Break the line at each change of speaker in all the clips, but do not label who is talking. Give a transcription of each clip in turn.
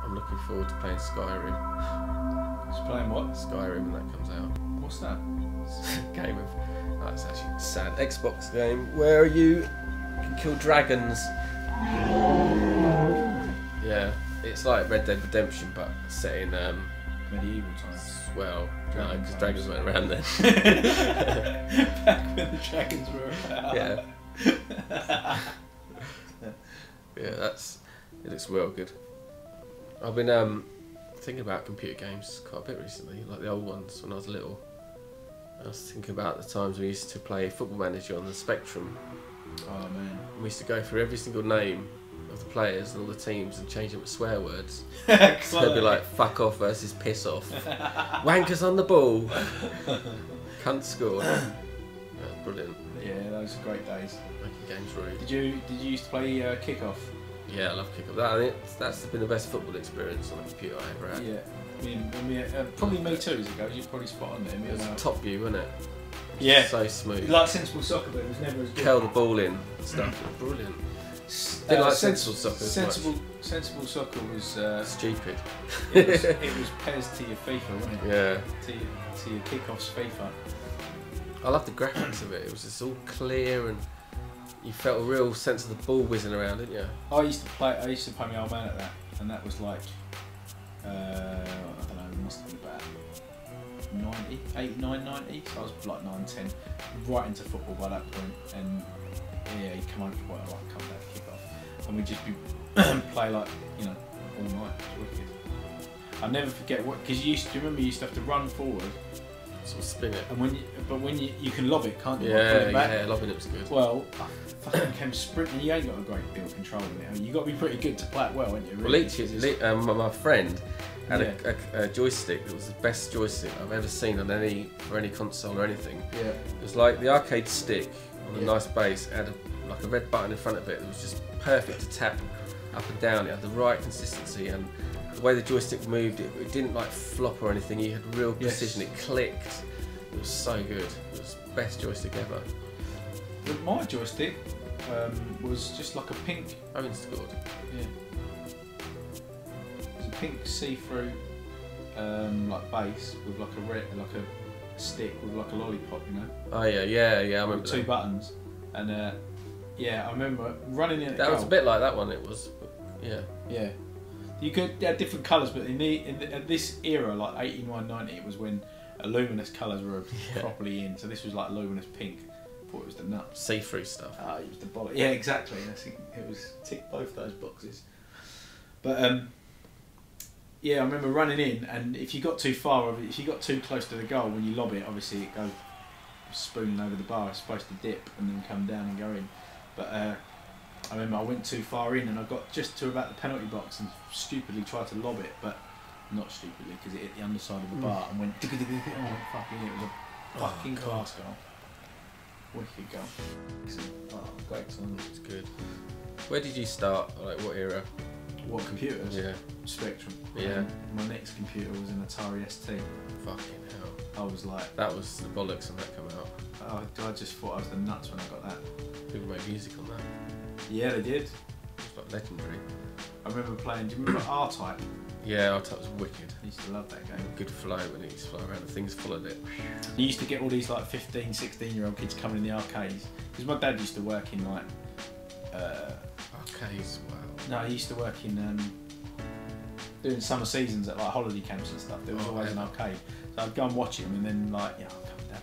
I'm looking forward to playing Skyrim.
Just playing what?
Skyrim when that comes out.
What's that?
It's a game of... Oh, it's actually a sad Xbox game where you can kill dragons. Yeah, it's like Red Dead Redemption but set in...
medieval times.
Well, no, because dragons weren't around then.
Back when the dragons were around.
Yeah. Yeah, it looks well good. I've been thinking about computer games quite a bit recently, like the old ones when I was little. I was thinking about the times we used to play Football Manager on the Spectrum.
Oh man.
We used to go through every single name of the players and all the teams and change them to swear words. So it'd be like fuck off versus piss off. Wankers on the ball. Cunt score. That's brilliant.
Yeah, those are great days.
Making games rude.
Did you used to play Kickoff?
Yeah, I love Kickoff. I think that's been the best football experience on a computer I ever had.
Yeah. Probably me too as it goes. You're probably spot on there.
It was top view, wasn't it?
Yeah.
So smooth.
Like sensible soccer, but it was never as good.
Curl the ball in and stuff. Brilliant. Didn't like sensible soccer as much.
Sensible soccer was
stupid.
It was Pez to your FIFA, wasn't it?
Yeah.
To your Kickoff's FIFA.
I loved the graphics of it. It was just all clear and you felt a real sense of the ball whizzing around, didn't you?
I used to play my old man at that, and that was like I don't know, it must have been about 90. So I was like 9, 10, right into football by that point, and yeah, he'd come home for quite a while, come down to kick off, and we'd just be play like, you know, all night. It was wicked. I'll never forget what, because you used to have to run forward,
sort of spin it.
and when you can lob it, can't you?
Yeah, lobbing it was good.
Well, I fucking came sprinting. You ain't got a great deal of control in it. You got to be pretty good to play it well, ain't you? Really?
Well, my friend had a joystick that was the best joystick I've ever seen on any console or anything.
Yeah.
It was like the arcade stick on a nice base. It had like a red button in front of it that was just perfect to tap up and down. It had the right consistency and the way the joystick moved, it didn't like flop or anything. You had real precision. It clicked. It was so good. It was the best joystick ever.
But my joystick was just like a pink.
I mean, it's good.
Yeah. It was a pink see-through like base with like a stick with like a lollipop, you know.
Oh yeah. I remember
two buttons, and I remember running in.
That was a bit like that one. It was,
Yeah. You could have different colours, but in this era, like 89, 90, it was when luminous colours were properly in. So this was like luminous pink. I thought it was the nuts.
See-through stuff.
It was the bollock. Yeah, exactly. I think it was ticked both those boxes. But I remember running in, and if you got too far, if you got too close to the goal when you lob it, obviously it goes spooning over the bar. It's supposed to dip and then come down and go in. But I remember I went too far in and I got just to about the penalty box and stupidly tried to lob it, but not stupidly because it hit the underside of the bar and went fucking, it was a fucking class goal. Wicked goal. Oh, great time.
It's good. Where did you start? Like what era?
What computers?
Yeah.
Spectrum.
Yeah.
My next computer was an Atari ST.
Fucking hell.
I was like...
That was the bollocks when that came out.
I just thought I was the nuts when I got that.
People made music on that.
Yeah, they did.
It was like legendary.
I remember playing... Do you remember R-Type?
Yeah, R-Type was wicked.
I used to love that game.
Good flow when it used to fly around and things followed it.
You used to get all these like 15, 16-year-old kids coming in the arcades. Because my dad used to work in like...
arcades, wow.
No, he used to work in... doing summer seasons at like holiday camps and stuff. There was always an arcade. So I'd go and watch him and then like, come on, Dad,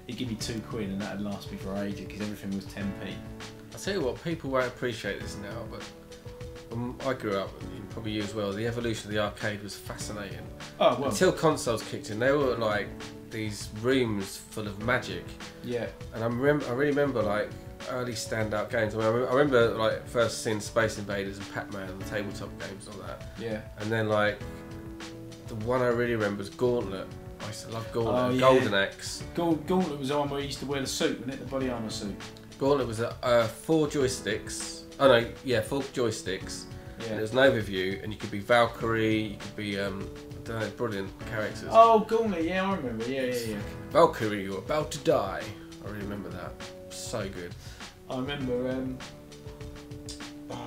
he'd give me £2 and that'd last me for ages because everything was 10p.
I'll tell you what, people won't appreciate this now, but when I grew up, and probably you as well, the evolution of the arcade was fascinating.
Oh, well.
Until consoles kicked in, they were like these rooms full of magic.
Yeah.
And I really remember like early standout games. I remember like first seeing Space Invaders and Pac-Man and the tabletop games and all that.
Yeah.
And then like the one I really remember was Gauntlet. I used to love Gauntlet.
Oh, yeah.
Golden Axe.
Gauntlet was the one where you used to wear the suit, wasn't it? The body armour suit.
Gauntlet was 4 joysticks. Oh no, yeah, 4 joysticks.
Yeah.
And it was an overview, and you could be Valkyrie, you could be I don't know, brilliant characters.
Oh, Gauntlet, yeah, I remember. Yeah.
Valkyrie, you're about to die. I really remember that. So good.
I remember. What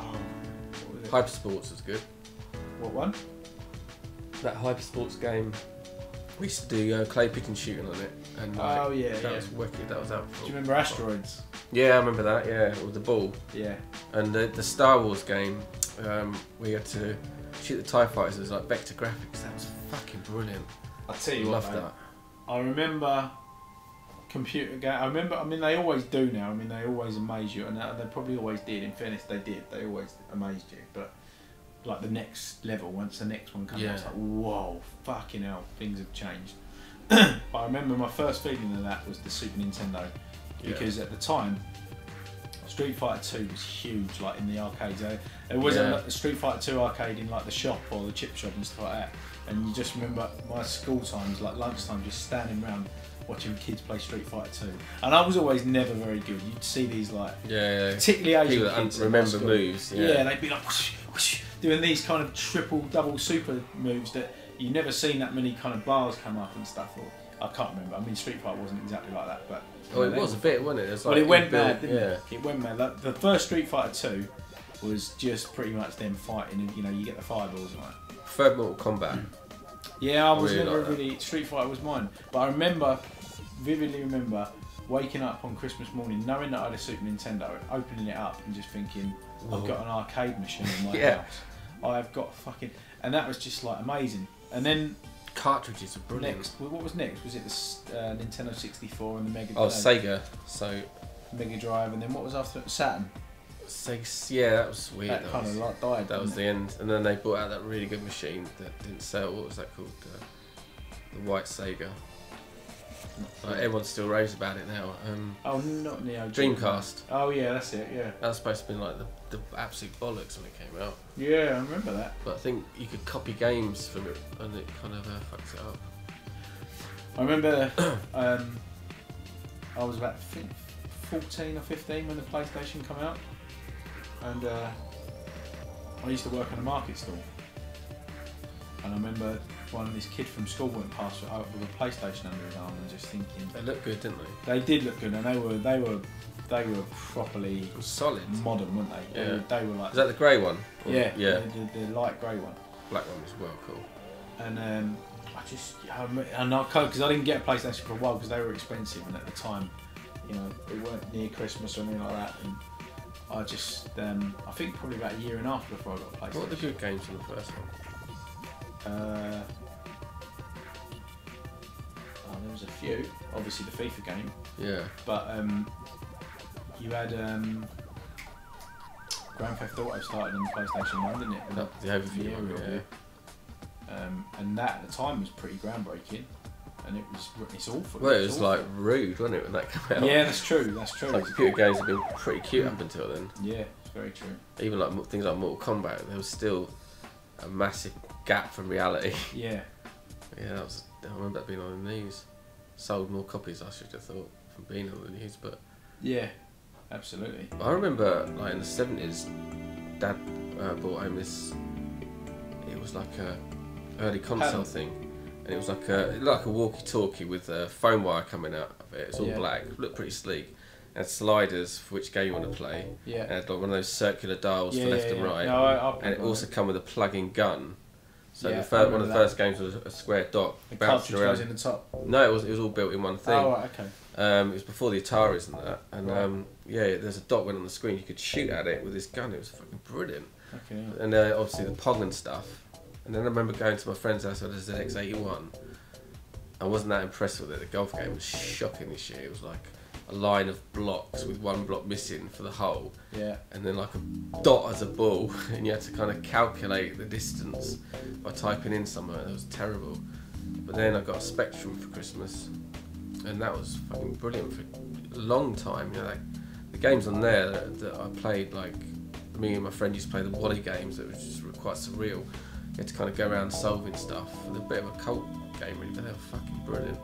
was it?
Hypersports was good.
What one?
that hyper sports game. We used to do clay pigeon shooting on it, and like, that was wicked. That was out.
Do you remember Asteroids?
Yeah, I remember that. Yeah, with the ball.
Yeah.
And the Star Wars game, we had to shoot the TIE fighters. It was like vector graphics. That was fucking brilliant.
I tell you
what, that.
I remember computer game. I mean, they always do now. I mean, they always amaze you, and they probably always did. In fairness, they did. They always amazed you, but. Like the next level, once the next one comes out, it's like, whoa, fucking hell, things have changed. But I remember my first feeling of that was the Super Nintendo, because at the time, Street Fighter 2 was huge, like in the arcades. There wasn't like the Street Fighter 2 arcade in like the shop or the chip shop and stuff like that. And you just remember my school times, like lunchtime, just standing around watching kids play Street Fighter 2. And I was always never very good. You'd see these like, particularly Asian kids
remember moves.
Yeah, they'd be like, whoosh, whoosh, doing these kind of triple, double super moves that you never seen that many kind of bars come up and stuff. Or I can't remember. I mean, Street Fighter wasn't exactly like that, but
it was a bit, wasn't it? It was like
it went mad, didn't it? It went mad. Like, the first Street Fighter 2 was just pretty much them fighting, and you get the fireballs and like.
Preferred Mortal Kombat.
Yeah, I was never really Street Fighter was mine, but I vividly remember waking up on Christmas morning, knowing that I had a Super Nintendo, opening it up and just thinking, I've got an arcade machine in my house. I've got fucking, and that was just like amazing. And then
cartridges are brilliant.
What was next? Was it the Nintendo 64 and the Mega?
Oh, Sega. So
Mega Drive, and then what was after it? Saturn.
Sega, yeah, that was weird.
That kind of like died.
That was the end, and then they brought out that really good machine that didn't sell. What was that called? The White Sega. Like, everyone still raves about it now.
Oh, not Neo Geo.
Dreamcast.
Oh yeah, that's it. Yeah.
That was supposed to be like the absolute bollocks when it came out.
Yeah, I remember that.
But I think you could copy games from it, and it kind of fucks it up.
I remember I was about 14 or 15 when the PlayStation came out, and I used to work in a market stall, and I remember this kid from school went past with a PlayStation under his arm, and just thinking
they looked good, didn't they?
They did look good, and they were properly
solid,
modern, weren't they?
Yeah.
They were like.
Is that the grey one?
Yeah,
yeah.
The light grey one.
Black one was well cool.
And because I didn't get a PlayStation for a while because they were expensive, and at the time, they weren't near Christmas or anything like that. And I just, I think probably about a year and a half before I got a PlayStation.
What were the good games from the first one?
There was a few. Obviously the FIFA game.
Yeah.
But you had Grand Theft Auto started on PlayStation 1, didn't it?
The overview.
And that at the time was pretty groundbreaking. And it's awful.
Well, it was like rude, wasn't it, when that came out?
Yeah, that's true.
Like, computer games have been pretty cute up until then.
Yeah, it's very true.
Even like things like Mortal Kombat, there was still a massive gap from reality.
Yeah.
Yeah, I remember that being on the news. Sold more copies, I should have thought, from being on the news, but...
Yeah, absolutely.
I remember, like, in the 70s, Dad bought home this... It was like a early console thing. And it was like a walkie-talkie with a phone wire coming out of it. It's all black, looked pretty sleek. It had sliders for which game you want to play.
Yeah.
And it had like one of those circular dials for left and right.
No,
and it also come with a plug-in gun. So one of the first games was a square dot bouncing around.
In the top.
No, it was all built in one thing.
Oh, right, okay.
It was before the Ataris and that. And there's a dot went on the screen. You could shoot at it with this gun. It was fucking brilliant.
Okay. Yeah.
And obviously the Pong and stuff. And then I remember going to my friend's house with a ZX81. I wasn't that impressed with it. The golf game was shockingly shit. It was like a line of blocks with one block missing for the hole.
Yeah.
And then like a dot as a ball, and you had to kind of calculate the distance by typing in somewhere. It was terrible. But then I got a Spectrum for Christmas, and that was fucking brilliant for a long time. Like, the games on there that I played, like me and my friend used to play the Wally games that was just quite surreal. You had to kind of go around solving stuff. And a bit of a cult game really, but they were fucking brilliant.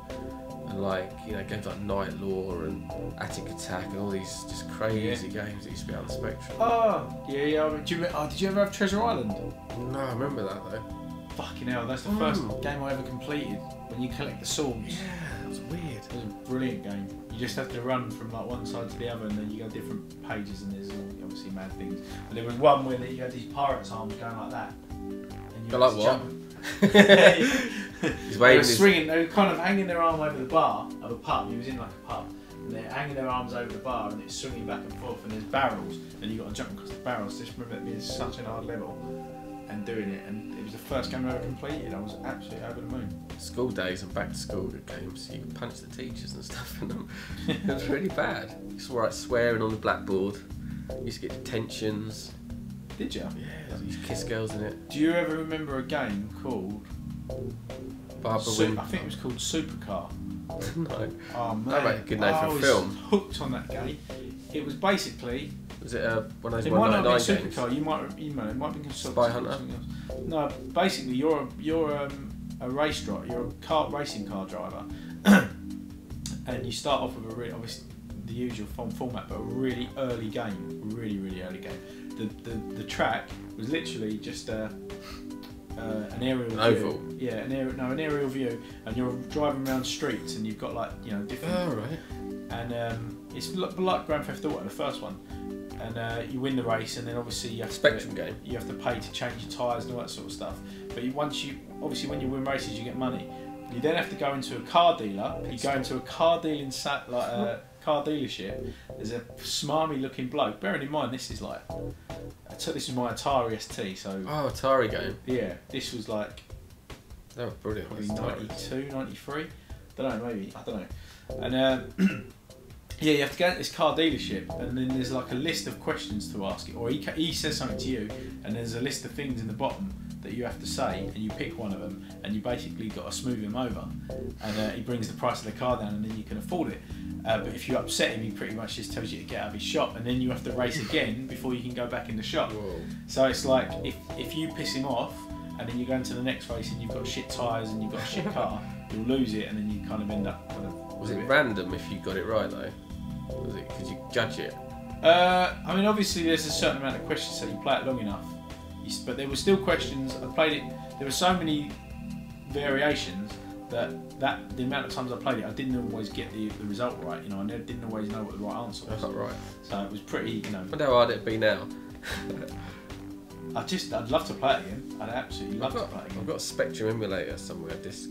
And like, games like Night Law and Attic Attack and all these just crazy games that used to be on the Spectrum.
Oh, yeah. Did you ever have Treasure Island?
No, I remember that though.
Fucking hell, that's the first game I ever completed. When you collect the swords.
Yeah, that was weird.
It was a brilliant game. You just have to run from like one side to the other, and then you go different pages, and there's all obviously mad things. But there was one where you had these pirates' arms going like that. And you
like
had to
what?
jump.
He's waving.
They were kind of hanging their arm over the bar of a pub. He was in like a pub, and they're hanging their arms over the bar, and it's swinging back and forth. And there's barrels, and you got to jump across the barrels. Just remember it being such a hard level, and doing it. And it was the first game I ever completed. I was absolutely over the moon.
School days and back to school games, you could punch the teachers and stuff in them. It was really bad. You used to write swearing on the blackboard. You used to get detentions.
Did you?
Yeah, you used to kiss girls in it.
Do you ever remember a game called
Barbara
I think it was called Supercar.
No.
Oh man,
That might be a good name for a film.
I was hooked on that game. It was basically.
Was it one of those
It might not be
199 games?
Supercar. It might be
Spy Hunter?
No, basically you're a race driver. You're a racing car driver, and you start off with obviously the usual format, but a really early game, really early game. The track was literally just an aerial view.
Oval.
Yeah, an aerial view, and you're driving around streets, and you've got like different.
Oh right.
And it's like Grand Theft Auto, the first one. And you win the race, and then obviously you have
Spectrum game.
You have to pay to change your tyres and all that sort of stuff. But obviously when you win races, you get money. You then have to go into a car dealer. You go into a car dealing car dealership. There's a smarmy looking bloke. Bearing in mind this is my Atari ST. So
Atari game.
yeah, this was like
That was brilliant.
probably
Atari.
92, 93. I don't know. And yeah, you have to go to this car dealership, and then there's like a list of questions to ask it, or he says something to you, and there's a list of things in the bottom that you have to say, and you pick one of them, and you basically got to smooth him over, and he brings the price of the car down, and then you can afford it. But if you upset him, he pretty much just tells you to get out of his shop, and then you have to race again before you can go back in the shop.
Whoa.
So it's like if you piss him off, and then you go into the next race, and you've got shit tyres and you've got a shit car, you'll lose it, and then you kind of end up
Was it random if you got it right though? Was it? Could you judge it?
I mean, obviously there's a certain amount of questions, so you play it long enough. But there were still questions. I played it. There were so many variations that the amount of times I played it, I didn't always get the result right. I didn't always know what the right answer was.
That's not right.
So it was pretty.
I wonder how hard it'd be now.
I'd love to play it again. I'd absolutely love to play it again.
I've got a Spectrum emulator somewhere, disc.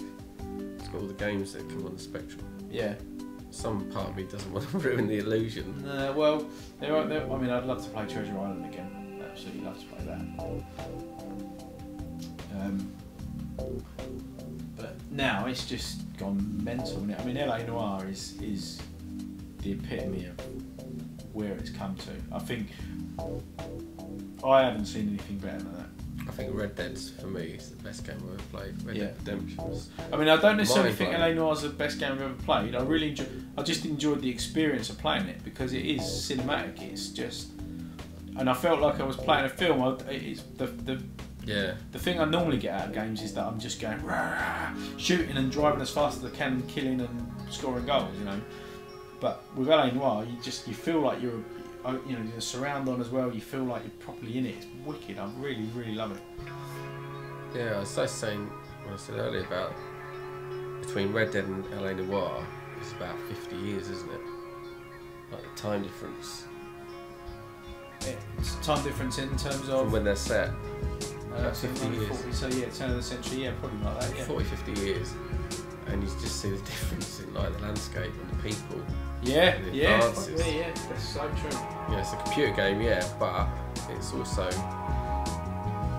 It's got all the games that come on the Spectrum.
Yeah.
Some part of me doesn't want to ruin the illusion.
Well, I mean, I'd love to play Treasure Island again. Absolutely love to play that. But now it's just gone mental. I mean, LA Noire is the epitome of where it's come to. I think I haven't seen anything better than that.
I think Red Dead's for me is the best game I've ever played. Red Dead Redemption was.
I mean, I don't necessarily think
mind-blowing.
LA Noire's the best game I've ever played. I just enjoyed the experience of playing it because it is cinematic. It's just, and I felt like I was playing a film. It's the thing I normally get out of games is that I'm just going rah, shooting and driving as fast as I can, killing and scoring goals. But with LA Noire, you feel like you're. The surround on as well, you feel like you're properly in it. It's wicked. I really love it.
Yeah, I was saying when I said earlier about between Red Dead and LA Noire, it's about 50 years, isn't it? Like the time difference.
It's time difference in terms of
from when they're set. About 50 years.
40, so yeah, turn of the century, yeah, probably like that. Yeah.
40, 50 years, and you just see the difference in like the landscape and the people.
Yeah,
and the
yeah,
advances.
yeah, that's so true.
Yeah, it's a computer game, yeah, but it's also,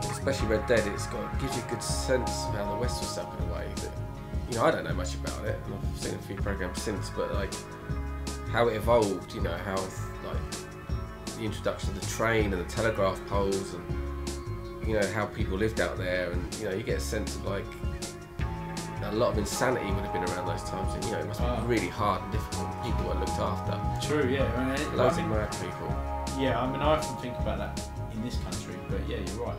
especially Red Dead, gives you a good sense of how the West was set up in a way that, I don't know much about it, and I've seen a few programs since, but like how it evolved, how like the introduction of the train and the telegraph poles, and how people lived out there, and you get a sense of like a lot of insanity would have been around those times, and it must be really hard and difficult. People weren't looked after.
True, yeah.
Loads of mad people.
Yeah, I mean, I often think about that in this country, but yeah, you're right.